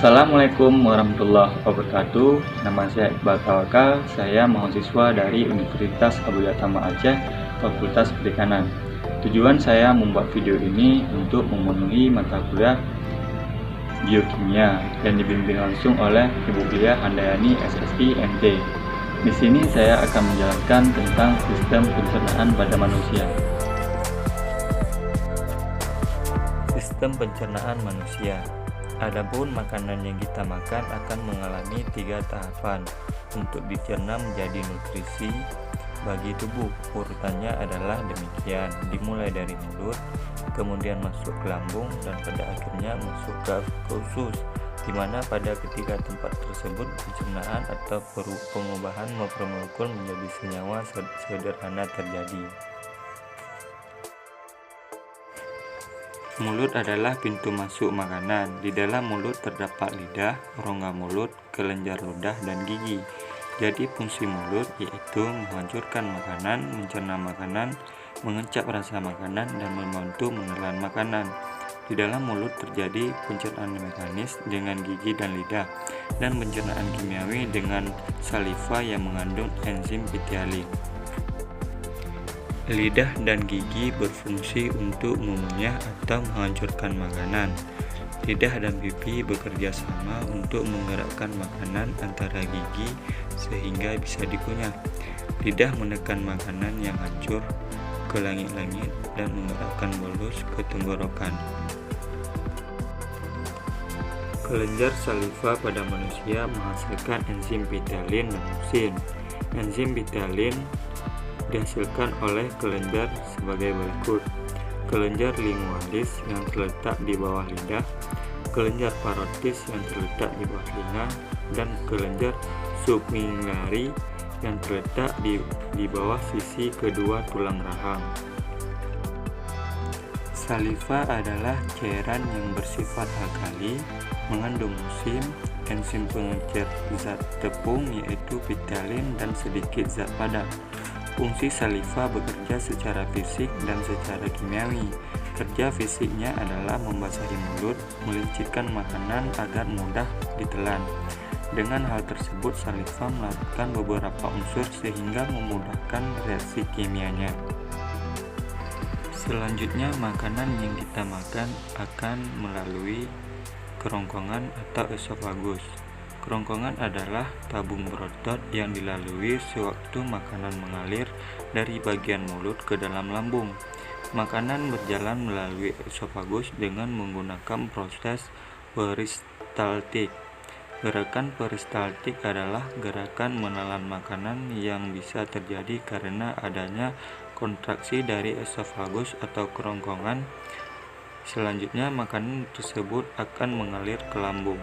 Assalamualaikum warahmatullahi wabarakatuh. Nama saya Iqbal Tawakal. Saya mahasiswa dari Universitas Abuya Tama Aceh, Fakultas Perikanan. Tujuan saya membuat video ini untuk memenuhi mata kuliah biokimia yang dibimbing langsung oleh Ibu Bia Handayani SSI MT. Di sini saya akan menjelaskan tentang sistem pencernaan pada manusia. Sistem pencernaan manusia. Adapun makanan yang kita makan akan mengalami 3 tahapan untuk dicerna menjadi nutrisi bagi tubuh. Urutannya adalah demikian, dimulai dari mulut, kemudian masuk ke lambung, dan pada akhirnya masuk ke usus, di mana pada ketiga tempat tersebut pencernaan atau pengubahan makromolekulur menjadi senyawa sederhana terjadi. Mulut adalah pintu masuk makanan. Di dalam mulut terdapat lidah, rongga mulut, kelenjar ludah, dan gigi. Jadi fungsi mulut yaitu menghancurkan makanan, mencerna makanan, mengecap rasa makanan, dan membantu menelan makanan. Di dalam mulut terjadi pencernaan mekanis dengan gigi dan lidah, dan pencernaan kimiawi dengan saliva yang mengandung enzim pitialin. Lidah dan gigi berfungsi untuk mengunyah atau menghancurkan makanan. Lidah dan pipi bekerja sama untuk menggerakkan makanan antara gigi sehingga bisa dikunyah. Lidah menekan makanan yang hancur ke langit-langit dan menggerakkan bolus ke tenggorokan. Kelenjar saliva pada manusia menghasilkan enzim pitialin dan musin. Enzim pitialin dihasilkan oleh kelenjar sebagai berikut: kelenjar lingualis yang terletak di bawah lidah, kelenjar parotis yang terletak di bawah telinga, dan kelenjar subminglari yang terletak di bawah sisi kedua tulang rahang. Saliva adalah cairan yang bersifat alkali, mengandung musin, enzim pengecer zat tepung yaitu pitialin, dan sedikit zat padat. Fungsi saliva bekerja secara fisik dan secara kimiawi. Kerja fisiknya adalah membasahi mulut, melincirkan makanan agar mudah ditelan. Dengan hal tersebut, saliva melakukan beberapa unsur sehingga memudahkan reaksi kimianya. Selanjutnya, makanan yang kita makan akan melalui kerongkongan atau esofagus. Kerongkongan adalah tabung berotot yang dilalui sewaktu makanan mengalir dari bagian mulut ke dalam lambung. Makanan berjalan melalui esofagus dengan menggunakan proses peristaltik. Gerakan peristaltik adalah gerakan menelan makanan yang bisa terjadi karena adanya kontraksi dari esofagus atau kerongkongan. Selanjutnya, makanan tersebut akan mengalir ke lambung.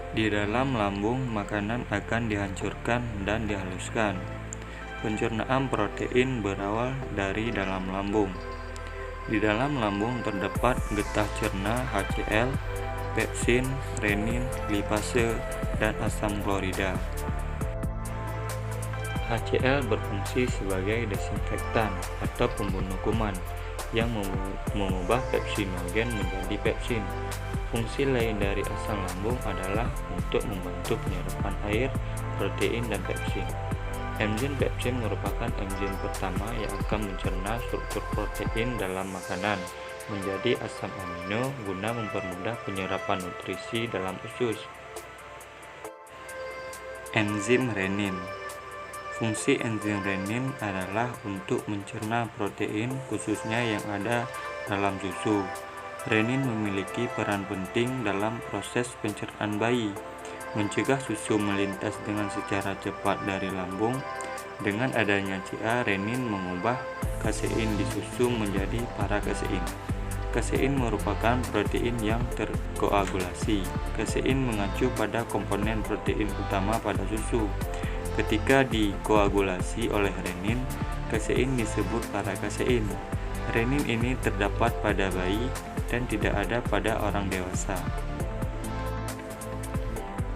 Di dalam lambung, makanan akan dihancurkan dan dihaluskan. Pencernaan protein berawal dari dalam lambung. Di dalam lambung terdapat getah cerna HCl, pepsin, renin, lipase, dan asam klorida. HCl berfungsi sebagai desinfektan atau pembunuh kuman yang mengubah pepsinogen menjadi pepsin. Fungsi lain dari asam lambung adalah untuk membantu penyerapan air, protein, dan pepsin. Enzim pepsin merupakan enzim pertama yang akan mencerna struktur protein dalam makanan menjadi asam amino guna mempermudah penyerapan nutrisi dalam usus. Enzim renin. Fungsi enzim renin adalah untuk mencerna protein khususnya yang ada dalam susu. Renin memiliki peran penting dalam proses pencernaan bayi, mencegah susu melintas dengan secara cepat dari lambung. Dengan adanya Ca, renin mengubah kasein di susu menjadi parakesein. Kasein merupakan protein yang terkoagulasi. Kasein mengacu pada komponen protein utama pada susu. Ketika dikoagulasi oleh renin, kasein disebut parakasein. Renin ini terdapat pada bayi dan tidak ada pada orang dewasa.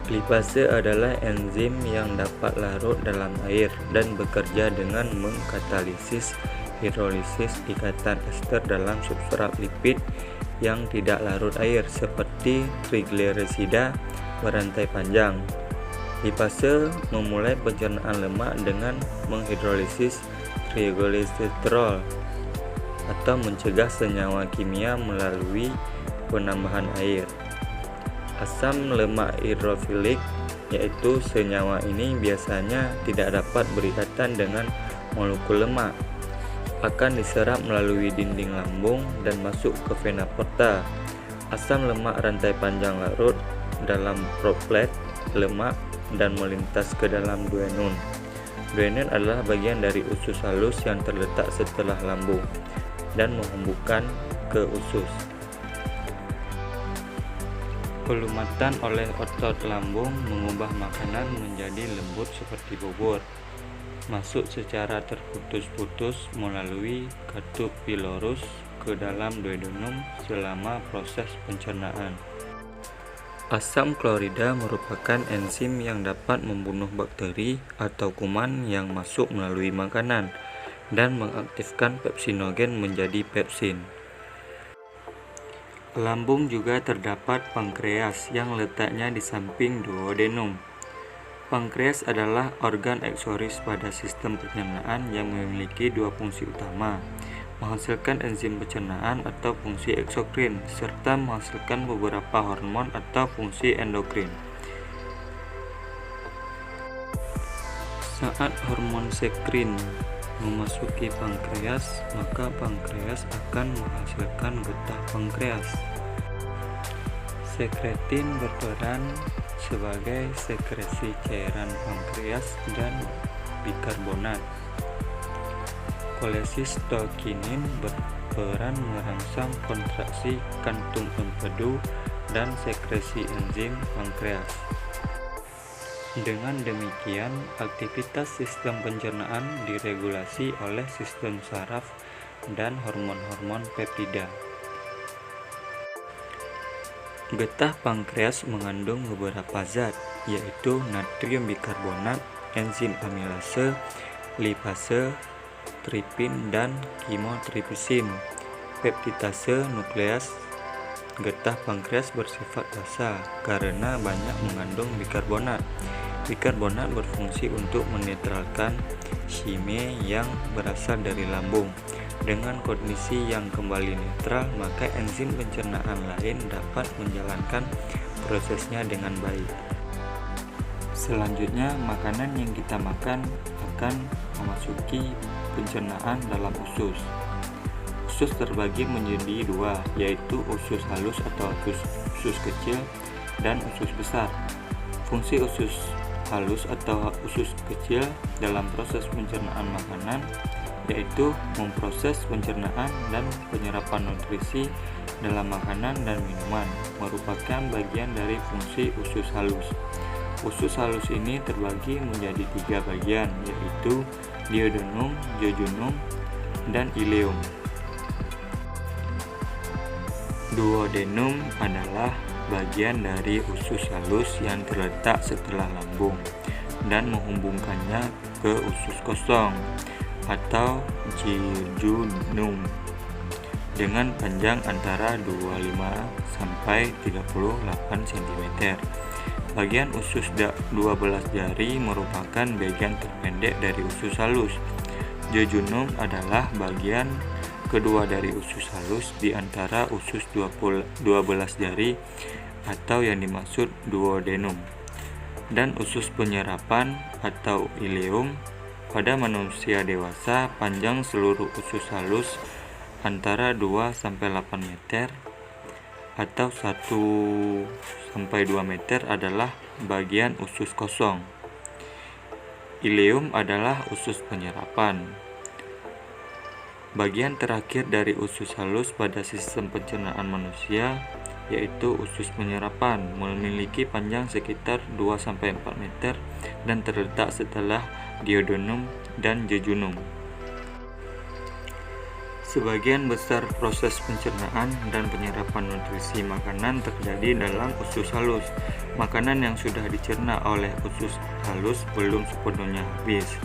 Lipase adalah enzim yang dapat larut dalam air dan bekerja dengan mengkatalisis hidrolisis ikatan ester dalam substrat lipid yang tidak larut air seperti trigliserida berantai panjang. Lipase memulai pencernaan lemak dengan menghidrolisis trigliserol atau mencegah senyawa kimia melalui penambahan air. Asam lemak hidrofilik, yaitu senyawa ini biasanya tidak dapat berikatan dengan molekul lemak, akan diserap melalui dinding lambung dan masuk ke vena porta. Asam lemak rantai panjang larut dalam proplet lemak dan melintas ke dalam duodenum. Duodenum adalah bagian dari usus halus yang terletak setelah lambung dan menghembuskan ke usus. Pelumatan oleh otot lambung mengubah makanan menjadi lembut seperti bubur, masuk secara terputus-putus melalui katup pylorus ke dalam duodenum selama proses pencernaan. Asam klorida merupakan enzim yang dapat membunuh bakteri atau kuman yang masuk melalui makanan dan mengaktifkan pepsinogen menjadi pepsin. Lambung juga terdapat pankreas yang letaknya di samping duodenum. Pankreas adalah organ eksoris pada sistem pencernaan yang memiliki dua fungsi utama, menghasilkan enzim pencernaan atau fungsi eksokrin, serta menghasilkan beberapa hormon atau fungsi endokrin. Saat hormon sekrin memasuki pankreas, maka pankreas akan menghasilkan getah pankreas. Sekretin berperan sebagai sekresi cairan pankreas dan bikarbonat. Kolesistokinin berperan merangsang kontraksi kantung empedu dan sekresi enzim pankreas. Dengan demikian, aktivitas sistem pencernaan diregulasi oleh sistem saraf dan hormon-hormon peptida. Getah pankreas mengandung beberapa zat, yaitu natrium bikarbonat, enzim amilase, lipase, tripin, dan chymotrypsin. Peptidase nukleas getah pankreas bersifat basa karena banyak mengandung bikarbonat. Bikarbonat berfungsi untuk menetralkan shime yang berasal dari lambung. Dengan kondisi yang kembali netral, maka enzim pencernaan lain dapat menjalankan prosesnya dengan baik. Selanjutnya, makanan yang kita makan akan memasuki pencernaan dalam usus. Usus terbagi menjadi dua, yaitu usus halus atau usus kecil dan usus besar. Fungsi usus halus atau usus kecil dalam proses pencernaan makanan yaitu memproses pencernaan dan penyerapan nutrisi dalam makanan dan minuman, merupakan bagian dari fungsi usus halus. Usus halus ini terbagi menjadi tiga bagian, yaitu duodenum, jejunum, dan ileum. Duodenum adalah bagian dari usus halus yang terletak setelah lambung dan menghubungkannya ke usus kosong atau jejunum dengan panjang antara 25 sampai 38 cm. Bagian usus 12 jari merupakan bagian terpendek dari usus halus. Jejunum adalah bagian kedua dari usus halus di antara usus 12 jari atau yang dimaksud duodenum. Dan usus penyerapan atau ileum. Pada manusia dewasa, panjang seluruh usus halus antara 2 sampai 8 meter atau 1 sampai 2 meter adalah bagian usus kosong. Ileum adalah usus penyerapan. Bagian terakhir dari usus halus pada sistem pencernaan manusia yaitu usus penyerapan, memiliki panjang sekitar 2 sampai 4 meter dan terletak setelah duodenum dan jejunum. Sebagian besar proses pencernaan dan penyerapan nutrisi makanan terjadi dalam usus halus. Makanan yang sudah dicerna oleh usus halus belum sepenuhnya habis.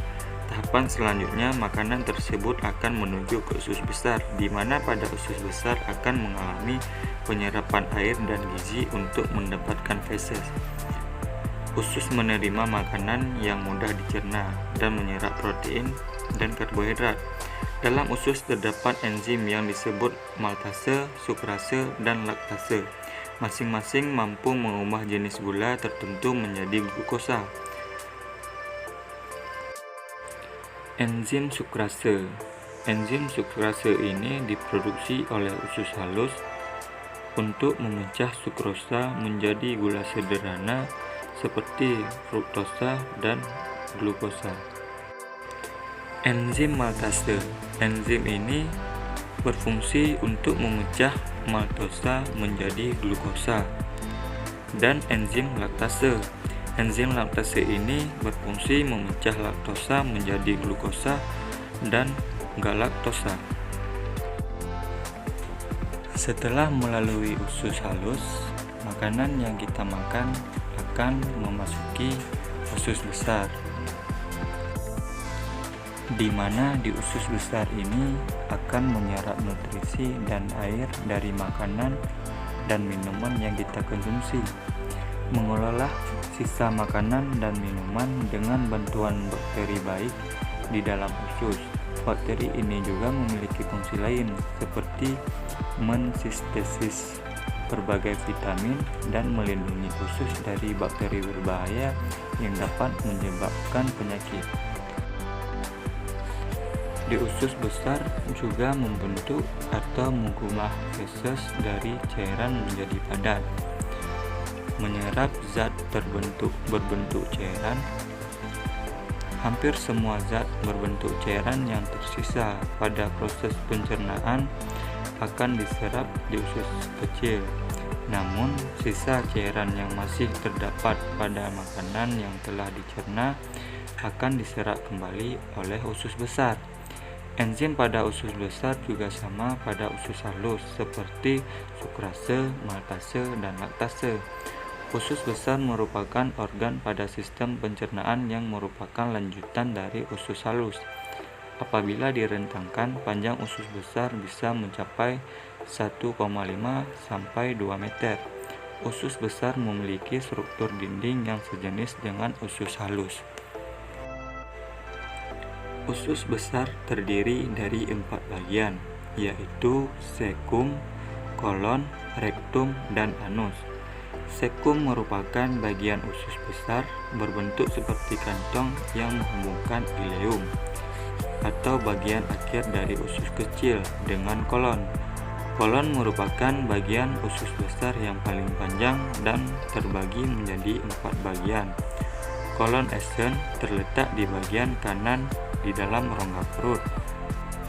Tahapan selanjutnya, makanan tersebut akan menuju ke usus besar, di mana pada usus besar akan mengalami penyerapan air dan gizi untuk mendapatkan feses. Usus menerima makanan yang mudah dicerna dan menyerap protein dan karbohidrat. Dalam usus terdapat enzim yang disebut maltase, sukrase, dan laktase. Masing-masing mampu mengubah jenis gula tertentu menjadi glukosa. Enzim sukrase. Enzim sukrase ini diproduksi oleh usus halus untuk memecah sukrosa menjadi gula sederhana seperti fruktosa dan glukosa. Enzim maltase. Enzim ini berfungsi untuk memecah maltosa menjadi glukosa. Dan enzim laktase. Enzim laktase ini berfungsi memecah laktosa menjadi glukosa dan galaktosa. Setelah melalui usus halus, makanan yang kita makan akan memasuki usus besar, di mana di usus besar ini akan menyerap nutrisi dan air dari makanan dan minuman yang kita konsumsi, mengelola sisa makanan dan minuman dengan bantuan bakteri baik di dalam usus. Bakteri ini juga memiliki fungsi lain seperti mensintesis berbagai vitamin dan melindungi usus dari bakteri berbahaya yang dapat menyebabkan penyakit. Di usus besar juga membentuk atau mengubah feses dari cairan menjadi padat, menyerap zat berbentuk cairan. Hampir semua zat berbentuk cairan yang tersisa pada proses pencernaan akan diserap di usus kecil. Namun, sisa cairan yang masih terdapat pada makanan yang telah dicerna akan diserap kembali oleh usus besar. Enzim pada usus besar juga sama pada usus halus seperti sukrase, maltase, dan laktase. Usus besar merupakan organ pada sistem pencernaan yang merupakan lanjutan dari usus halus. Apabila direntangkan, panjang usus besar bisa mencapai 1,5 sampai 2 meter. Usus besar memiliki struktur dinding yang sejenis dengan usus halus. Usus besar terdiri dari 4 bagian, yaitu cecum, kolon, rektum, dan anus. Cecum merupakan bagian usus besar berbentuk seperti kantong yang menghubungkan ileum atau bagian akhir dari usus kecil dengan kolon. Kolon merupakan bagian usus besar yang paling panjang dan terbagi menjadi 4 bagian. Kolon esen terletak di bagian kanan di dalam rongga perut.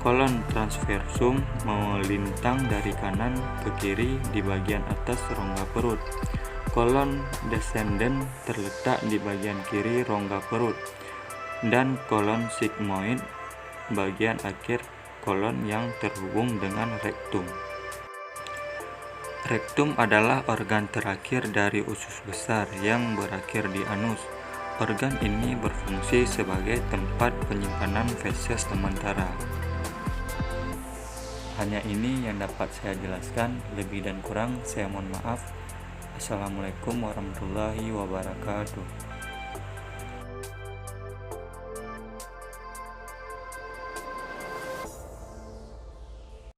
Kolon transversum melintang dari kanan ke kiri di bagian atas rongga perut. Kolon descendens terletak di bagian kiri rongga perut. Dan kolon sigmoid bagian akhir kolon yang terhubung dengan rektum. Rektum adalah organ terakhir dari usus besar yang berakhir di anus. Organ ini berfungsi sebagai tempat penyimpanan feses sementara. Hanya ini yang dapat saya jelaskan, lebih dan kurang saya mohon maaf. Assalamualaikum warahmatullahi wabarakatuh.